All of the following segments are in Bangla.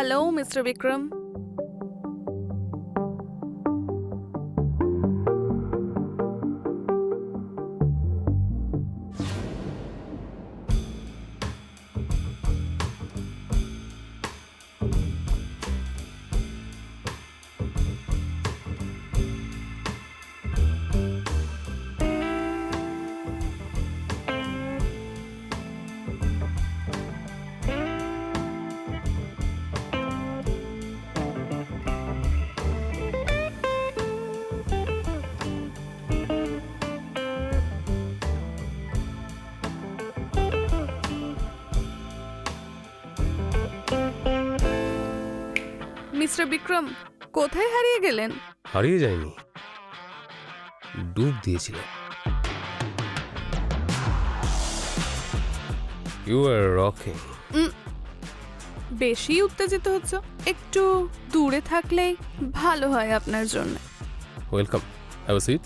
Hello mister Vikram. Mister Vikram, কোথায় হারিয়ে গেলেন? হারিয়ে যায়নি, ডুব দিয়েছিল। You are rocking. বেশি উত্তেজিত হচ্ছে, একটু দূরে থাকলেই ভালো হয় আপনার জন্য। Welcome, have a seat.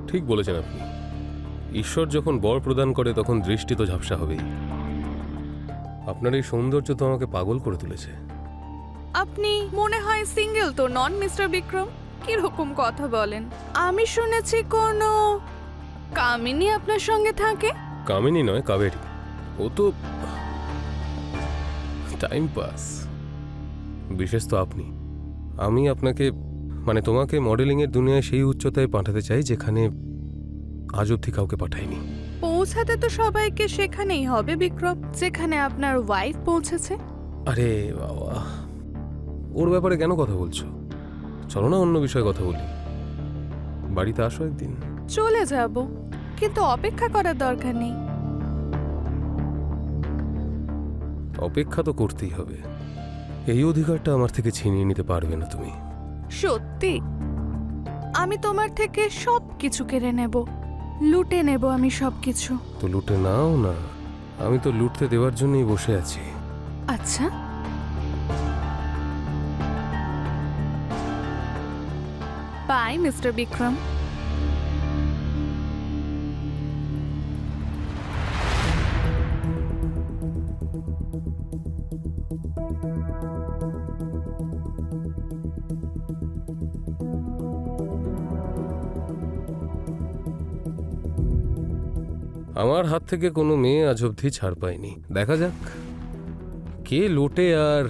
ঠিক বলেছেন আপনি, ঈশ্বর যখন বর প্রদান করে তখন দৃষ্টি তো ঝাপসা হবেই। আপনার এই সৌন্দর্য তো আমাকে পাগল করে তুলেছে। আপনি মনে হয় সিঙ্গেল তো নন মিস্টার বিক্রম? কিরকম কথা বলেন? আমি শুনেছি কোনো কামিনী আপনার সঙ্গে থাকে। কামিনী নয়, কাবেরী। ও তো টাইম পাস। বিশেষ তো আপনি। আমি আপনাকে মানে তোমাকে মডেলিংয়ের দুনিয়ায় সেই উচ্চতায় পাঠাতে চাই যেখানে আজ অবধি কাউকে পাঠাইনি। পৌঁছাতে তো সবাইকে সেখানেই হবে বিক্রম, যেখানে আপনার ওয়াইফ পৌঁছেছে। আরে বাবা, ওর ব্যাপারে কেন কথা বলছো? চলো না অন্য বিষয়ে কথা বলি। বাড়িতে আসো একদিন। চলে যাব, কিন্তু অপেক্ষা করার দরকার নেই। অপেক্ষা তো করতেই হবে। এই অধিকারটা আমার থেকে ছিনিয়ে নিতে পারবে না তুমি। সত্যি? আমি তোমার থেকে সব কিছু কেড়ে নেব, লুটে নেব আমি সবকিছু। তো লুটে নাও না, আমি তো লুটতে দেওয়ার জন্যই বসে আছি। আচ্ছা, বাই মিস্টার বিক্রম। আমার হাত থেকে কোনো মেয়ে আজ অবধি ছাড় পায়নি। দেখা যাক কে লুটে আর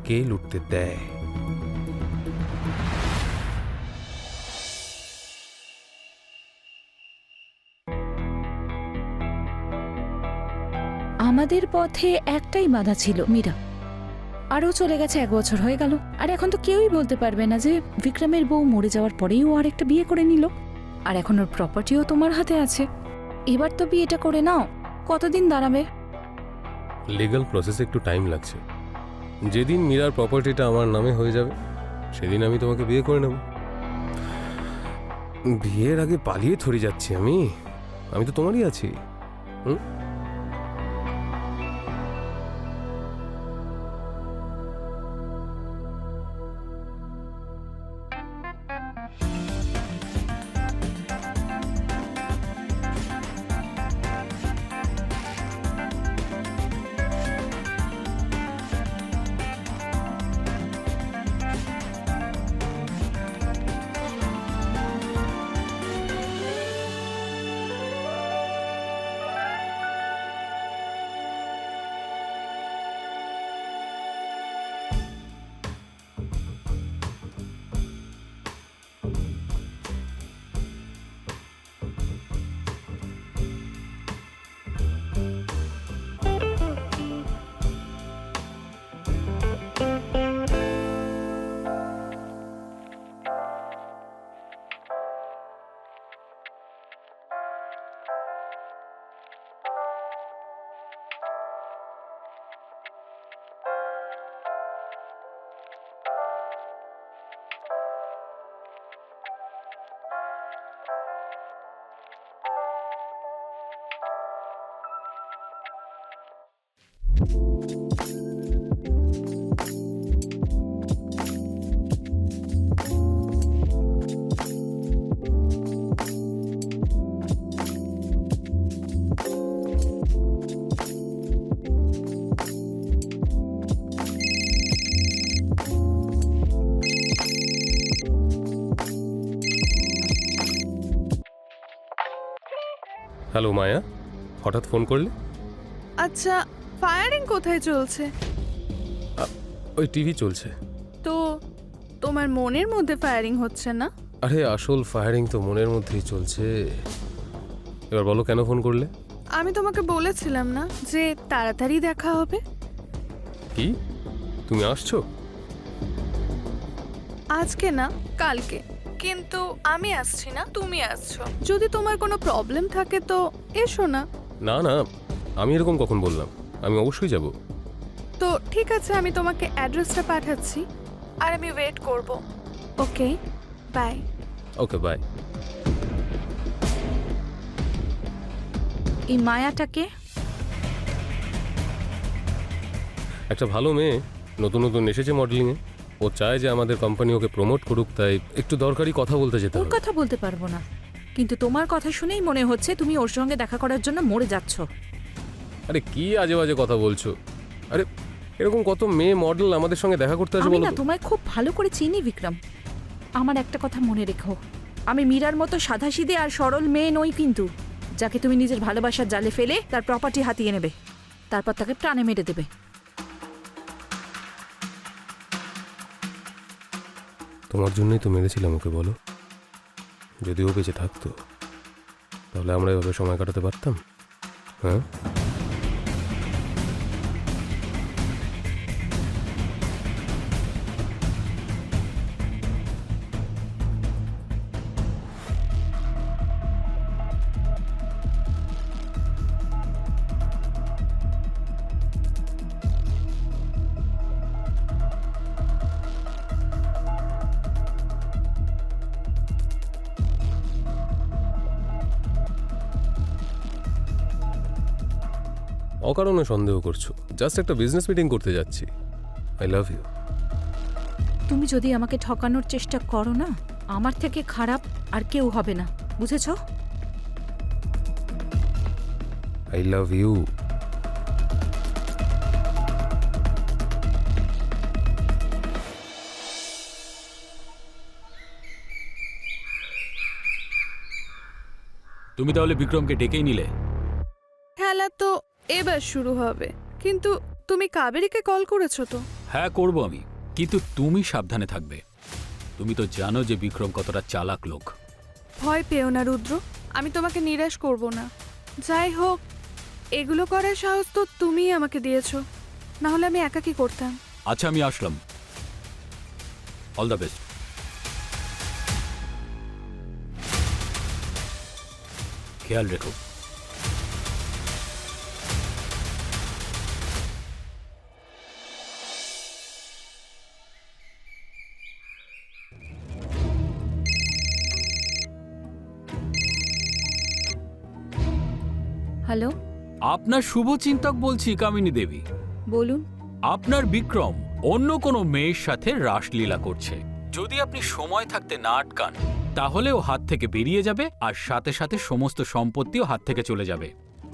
কে লুটতে দেয়। আমাদের পথে একটাই বাধা ছিল, মীরা। আরও চলে গেছে 1 বছর হয়ে গেল, আর এখন তো কেউই বলতে পারবে না যে বিক্রমের বউ মরে যাওয়ার পরেই ও আর একটা বিয়ে করে নিল। আর এখন ওর প্রপার্টিও তোমার হাতে আছে। এবার তো বিয়েটা করে নাও, কতদিন দাঁড়াবে? লিগ্যাল প্রসেসে একটু টাইম লাগছে। যেদিন মীরার প্রপার্টিটা আমার নামে হয়ে যাবে সেদিন আমি তোমাকে বিয়ে করে নেব। বিয়ের আগে পালিয়ে থরি যাচ্ছি আমি? আমি তো তোমারই আছি। হুম, হ্যালো মায়া, হঠাৎ ফোন করলে? আচ্ছা, ফায়ারিং কোথায় চলছে? ওই টিভি চলছে। তো তোমার মনের মধ্যে ফায়ারিং হচ্ছে না? আরে আসল ফায়ারিং তো মনের মধ্যেই চলছে। এবার বলো কেন ফোন করলে? আমি তোমাকে বলেছিলাম না যে তাড়াতাড়ি দেখা হবে? কি, তুমি আসছো? আজকে না, কালকে। কিন্তু আমি আসছি না, তুমি আসছো। যদি তোমার কোনো প্রবলেম থাকে তো এসো না। না না, আমি এরকম কখন বললাম? আমি অবশ্যই যাব। তো ঠিক আছে, আমি তোমাকে অ্যাড্রেসটা পাঠাচ্ছি আর আমি ওয়েট করব। ওকে, বাই। Okay bye. এই মায়াটাকে? একটা ভালো মেয়ে, নতুন নতুন এসেছে মডেলিংয়ে। ও চায় যে আমাদের কোম্পানি ওকে প্রমোট করুক, তাই একটু দরকারি কথা বলতে যেতে ওর হবে। কথা বলতে পারবো না, কিন্তু তোমার কথা শুনেই মনে হচ্ছে তুমি ওর সঙ্গে দেখা করার জন্য মরে যাচ্ছ। আরে কি আজে বাজে কথা বলছো? আরে এরকম কত মেয়ে মডেল আমাদের সঙ্গে দেখা করতে আসে আমি বলো না তো? তোমায় খুব ভালো করে চিনি বিক্রম। আমার একটা কথা মনে রেখো, আমি মীরার মতো সাধাসিধে আর সরল মেয়ে নই কিন্তু, যাকে তুমি নিজের ভালোবাসার জালে ফেলে তার প্রপার্টি হাতিয়ে নেবে, তারপর তাকে প্রাণে মেরে দেবে। তোমার জন্যই তো মেরেছিলাম ওকে, বলো। যদি ও বেঁচে থাকতো তাহলে আমরা এভাবে সময় কাটাতে পারতাম? হ্যাঁ, অকারণে সন্দেহ করছো। জাস্ট একটা বিজনেস মিটিং করতে যাচ্ছি। I love you. তুমি যদি আমাকে ঠকানোর চেষ্টা করো না, আমার থেকে খারাপ আর কেউ হবে না, বুঝেছো? I love you. তুমি তাহলে বিক্রমকে ডেকেই নিলে? খেলা তো এবার শুরু হবে, কিন্তু তুমি কাবেরীকে কল করেছো তো? হ্যাঁ করব আমি, কিন্তু তুমি সাবধানে থাকবে। তুমি তো জানো যে বিক্রম কতটা চালাক লোক। ভয় পেও না রুদ্র, আমি তোমাকে নিরাশ করব না। যাই হোক, এগুলো করার সাহস তো তুমিই আমাকে দিয়েছো, না হলে আমি একা কি করতাম? আচ্ছা আমি আসলাম, অল দ্য বেস্ট। খেয়াল রেখো। হ্যালো, আপনার শুভচিন্তক বলছি, কামিনী দেবী। বলুন। আপনার বিক্রম অন্য কোনো মেয়ের সাথে রাসলীলা করছে। যদি আপনি সময় থাকতে না আটকান তাহলে ও হাত থেকে বেরিয়ে যাবে, আর সাথে সাথে সমস্ত সম্পত্তিও হাত থেকে চলে যাবে।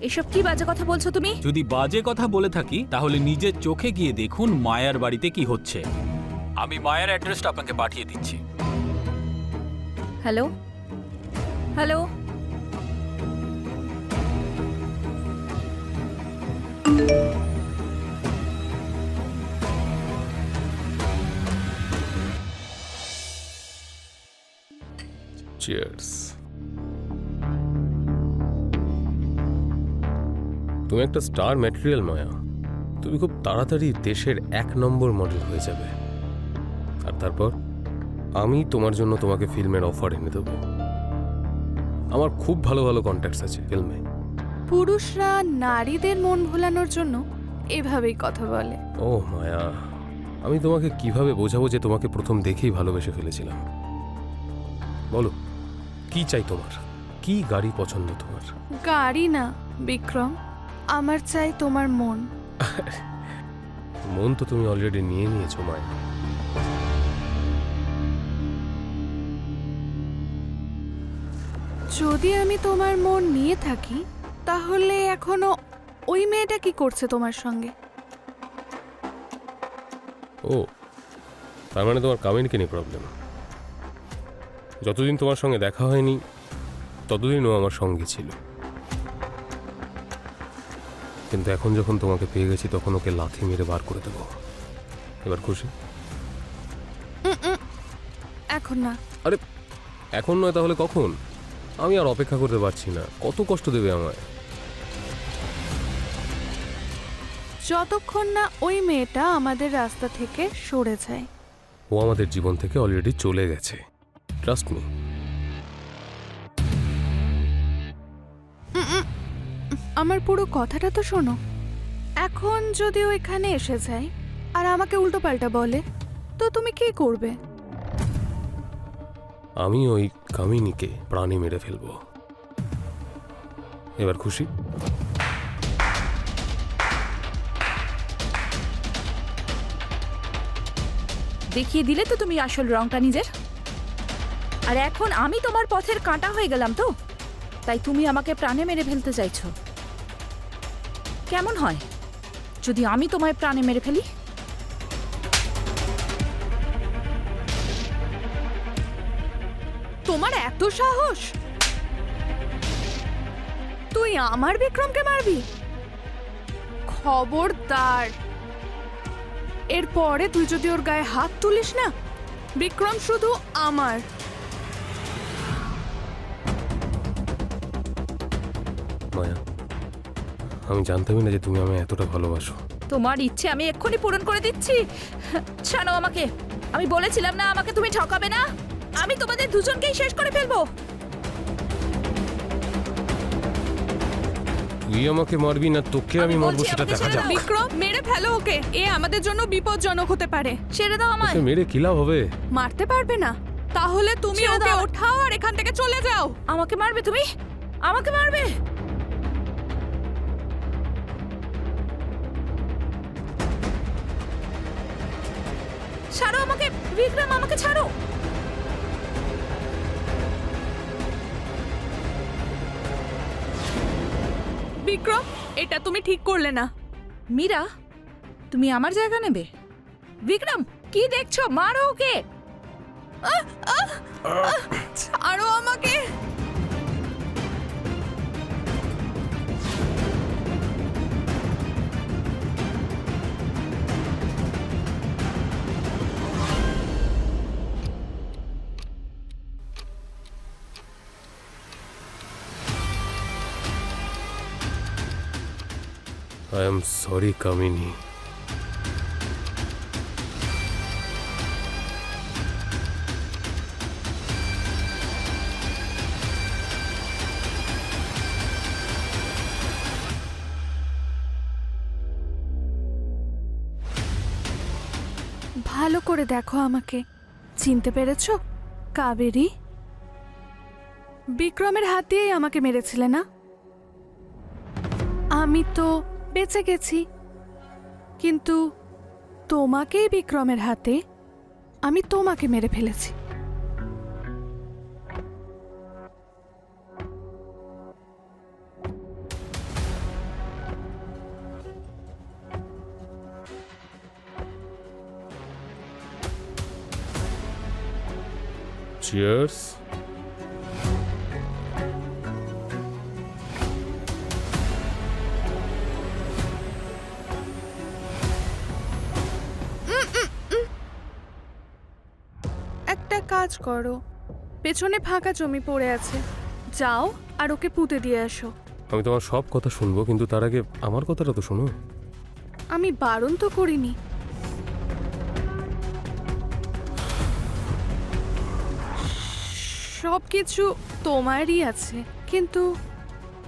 এসব কি বাজে কথা বলছো তুমি? যদি বাজে কথা বলে থাকি তাহলে নিজের চোখে গিয়ে দেখুন মায়ার বাড়িতে কি হচ্ছে। আমি মায়ার অ্যাড্রেসটা আপনাকে পাঠিয়ে দিচ্ছি। Hello, hello. চিয়ার্স। তুমি একটা স্টার ম্যাটেরিয়াল মায়া। তুমি খুব তাড়াতাড়ি দেশের 1 নম্বর মডেল হয়ে যাবে। আর তারপর আমি তোমার জন্য তোমাকে ফিল্মের অফার এনে দেবো। আমার খুব ভালো ভালো কন্ট্যাক্টস আছে ফিল্মে। পুরুষরা নারীদের মন ভোলানোর জন্য এভাবেই কথা বলে। ও মায়া, আমি তোমাকে কিভাবে বোঝাবো যে তোমাকে প্রথম দেখেই ভালোবেসে ফেলেছিলাম? বলো, কি চাই তোমার? কি গাড়ি পছন্দ তোমার? গাড়ি না বিক্রম, আমার চাই তোমার মন। মন তো তুমি অলরেডি নিয়ে নিয়েছো মায়া। যদি আমি তোমার মন নিয়ে থাকি তাহলে এখনো ওই মেয়েটা কি করছে তোমার সঙ্গে? ও, তার মানে তোমার কামিনীকে নিয়ে প্রবলেম। যতদিন তোমার সঙ্গে দেখা হয়নি ততদিন ও আমার সঙ্গে ছিল। কিন্তু এখন যখন তোমাকে পেয়ে গেছি তখন ওকে লাথি মেরে বার করে দেবো। এবার খুশি? এখন না। আরে এখন নয় তাহলে কখন? আমি আর অপেক্ষা করতে পারছি না। কত কষ্ট দেবে আমায়? যতক্ষণ না ওই মেয়েটা আমাদের রাস্তা থেকে সরে যায়। ও আমাদের জীবন থেকে অলরেডি চলে গেছে, ট্রাস্ট মি। আমার পুরো কথাটা তো শোনো। এখন যদি ও এখানে এসে যায় আর আমাকে উল্টোপাল্টা বলে, তো তুমি কি করবে? আমি ওই কামিনীকে প্রাণী মেরে ফেলবো। এবার খুশি? দেখিয়ে দিলে তো তুমি আসল রংটা নিজের। আর এখন আমি তোমার পথের কাঁটা হয়ে গেলাম তো, তাই তুমি আমাকে প্রাণে মেরে ফেলতে চাইছো। কেমন হয় যদি আমি তোমায় প্রাণে মেরে ফেলি? তোমার এত সাহস? তুই আমার বিক্রমকে মারবি? খবরদার, এরপরে তুই যদি ওর গায়ে হাত তুলিস না, বিক্রম শুধু আমার। মায়া, আমি জানতামই না যে তুমি আমায় এতটা ভালোবাসো। তোমার ইচ্ছে আমি এক্ষুনি পূরণ করে দিচ্ছি। ছাড়ো আমাকে। আমি বলেছিলাম না আমাকে তুমি ঠকাবে না। আমি তোমাদের দুজনকেই শেষ করে ফেলবো। তুই আমাকে মারবি না তোকে আমি আমি মারবো বলছি, সেটা আমাকে দেখা ছেড়ে যাক। দাও। বিক্রম, মেরে ফেলো ওকে। এ আমাদের জন্য বিপজ্জনক হতে পারে। ছেড়ে দাও আমায়। ওকে মেরে কি লাভ হবে? মারতে পারবে না? তাহলে তুমি ছেড়ে ওকে দাও। ওঠাও আর এখান থেকে চলে যাও। আমাকে মারবে তুমি? আমাকে মারবে? ছাড়ো আমাকে বিক্রম, আমাকে ছাড়ো। বিক্রম, এটা তুমি ঠিক করলে না। মীরা, তুমি আমার জায়গা নেবে? বিক্রম, কি দেখছো? মারো ওকে। ছাড়ো আমাকে। আই এম সরি কামিনী। ভালো করে দেখো আমাকে। চিনতে পেরেছো? কাবেরী। বিক্রমের হাত দিয়েই আমাকে মেরেছিলে না? আমি তো বেঁচে গেছি, কিন্তু তোমাকেই বিক্রমের হাতে আমি তোমাকে মেরে ফেলেছি। চিয়ার্স। একটা কাজ করো, পেছনে ফাঁকা জমি পড়ে আছে, যাও আর ওকে পুঁতে দিয়ে আসো। আমি তোমার সব কথা শুনবো, কিন্তু তার আগে আমার কথাটা তো শোনো। আমি বারণ তো করিনি। সবকিছু তোমারই আছে, কিন্তু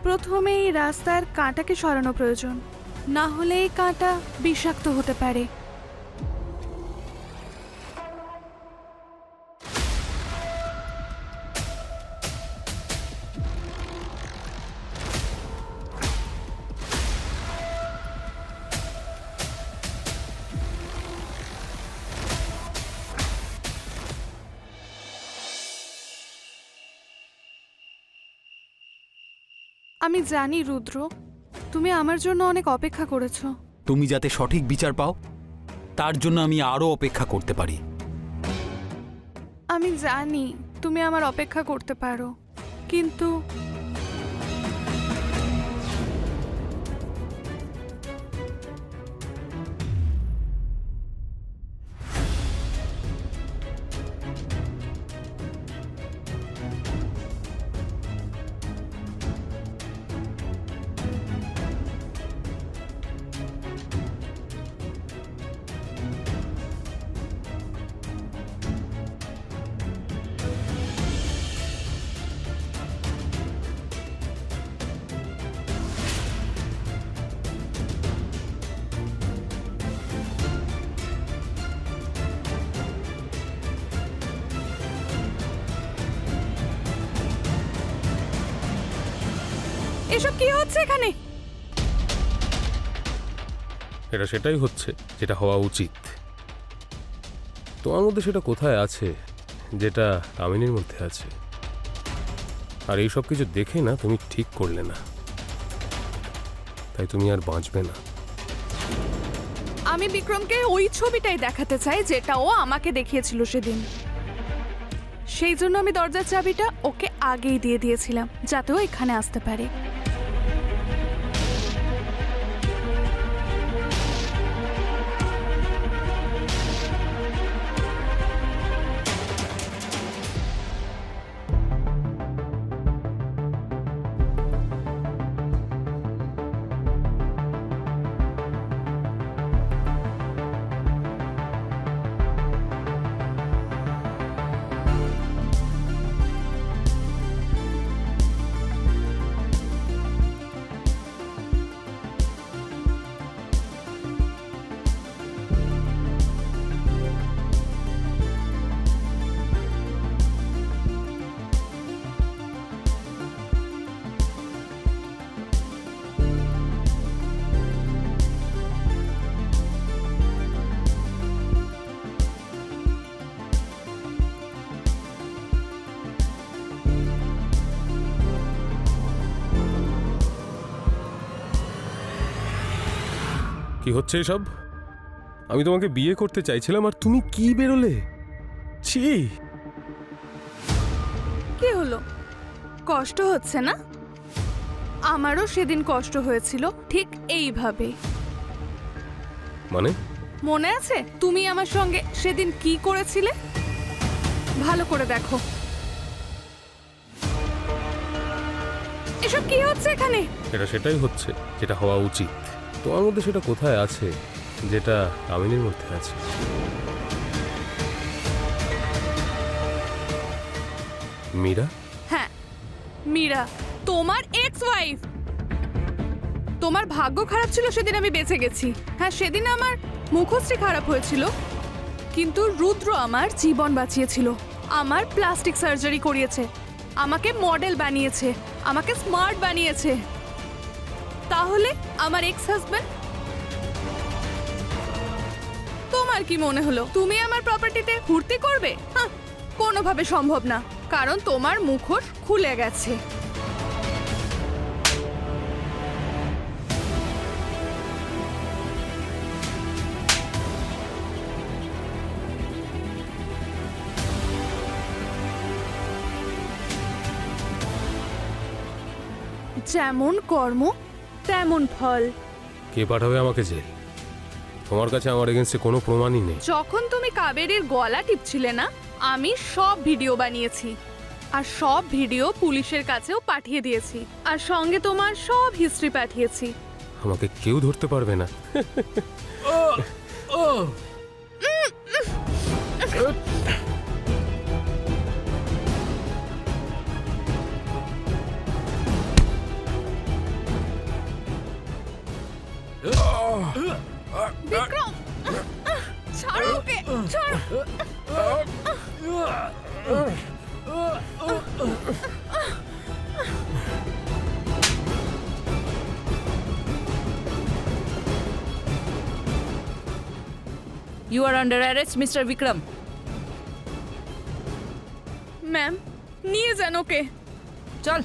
প্রথমে এই রাস্তার কাঁটাকে সরানো প্রয়োজন, না হলে এই কাঁটা বিষাক্ত হতে পারে। আমি জানি রুদ্র, তুমি আমার জন্য অনেক অপেক্ষা করেছো। তুমি যাতে সঠিক বিচার পাও তার জন্য আমি আরো অপেক্ষা করতে পারি। আমি জানি তুমি আমার অপেক্ষা করতে পারো, কিন্তু এসব কি হচ্ছে এখানে? এটা সেটাই হচ্ছে যেটা হওয়া উচিত। তোমার মধ্যে সেটা কোথায় আছে যেটা কামিনীর মধ্যে আছে? আর এই সব কিছু দেখে না তুমি ঠিক করলে না, তাই তুমি আর বাঁচবে না। আমি বিক্রমকে ওই ছবিটাই দেখাতে চাই যেটা ও আমাকে দেখিয়েছিল সেদিন। সেই জন্য আমি দরজার চাবিটা ওকে আগেই দিয়ে দিয়েছিলাম, যাতে ও এখানে আসতে পারে। কি হচ্ছে এসব? আমি তোমাকে বিয়ে করতে চাইছিলাম আর তুমি কি বেরোলে? ছি! কি হলো, কষ্ট হচ্ছে না? আমারও সেদিন কষ্ট হয়েছিল ঠিক এইভাবে। মানে? মনে আছে তুমি আমার সঙ্গে সেদিন কি করেছিলে? ভালো করে দেখো। এসব কি হচ্ছে এখানে? এটা সেটাই হচ্ছে যেটা হওয়া উচিত। তোমার মধ্যে সেটা কোথায় আছে যেটা কামিনীর মধ্যে আছে? মীরা? হ্যাঁ, মীরা, তোমার এক্স ওয়াইফ। তোমার ভাগ্য খারাপ ছিল সেদিন আমি বেঁচে গেছি। হ্যাঁ, সেদিন আমার মুখশ্রী খারাপ হয়েছিল, কিন্তু রুদ্র আমার জীবন বাঁচিয়েছিল। আমার প্লাস্টিক সার্জারি করিয়েছে, আমাকে মডেল বানিয়েছে, আমাকে স্মার্ট বানিয়েছে। তাহলে আমার এক্স হাজব্যান্ড? তোমার কি মনে হলো তুমি আমার প্রপার্টিতে ফুর্তি করবে? হ্যাঁ, কোনোভাবে সম্ভব না, কারণ তোমার মুখোশ খুলে গেছে। যেমন কর্ম তেমন ফল। কে পাঠাবে আমাকে জেল? তোমার কাছে আমার এগেন্সে কোনো প্রমাণই নেই। যখন তুমি কাবেরীর গলা টিপছিলে না, আমি সব ভিডিও বানিয়েছি, আর সব ভিডিও পুলিশের কাছেও পাঠিয়ে দিয়েছি, আর সঙ্গে তোমার সব হিস্ট্রি পাঠিয়েছি। আমাকে কেউ ধরতে পারবে না। বিক্রম, ছাড়ো ওকে, ছাড়ো। You are under arrest, Mr. Vikram. Ma'am, নিয়ে যান ওকে। চল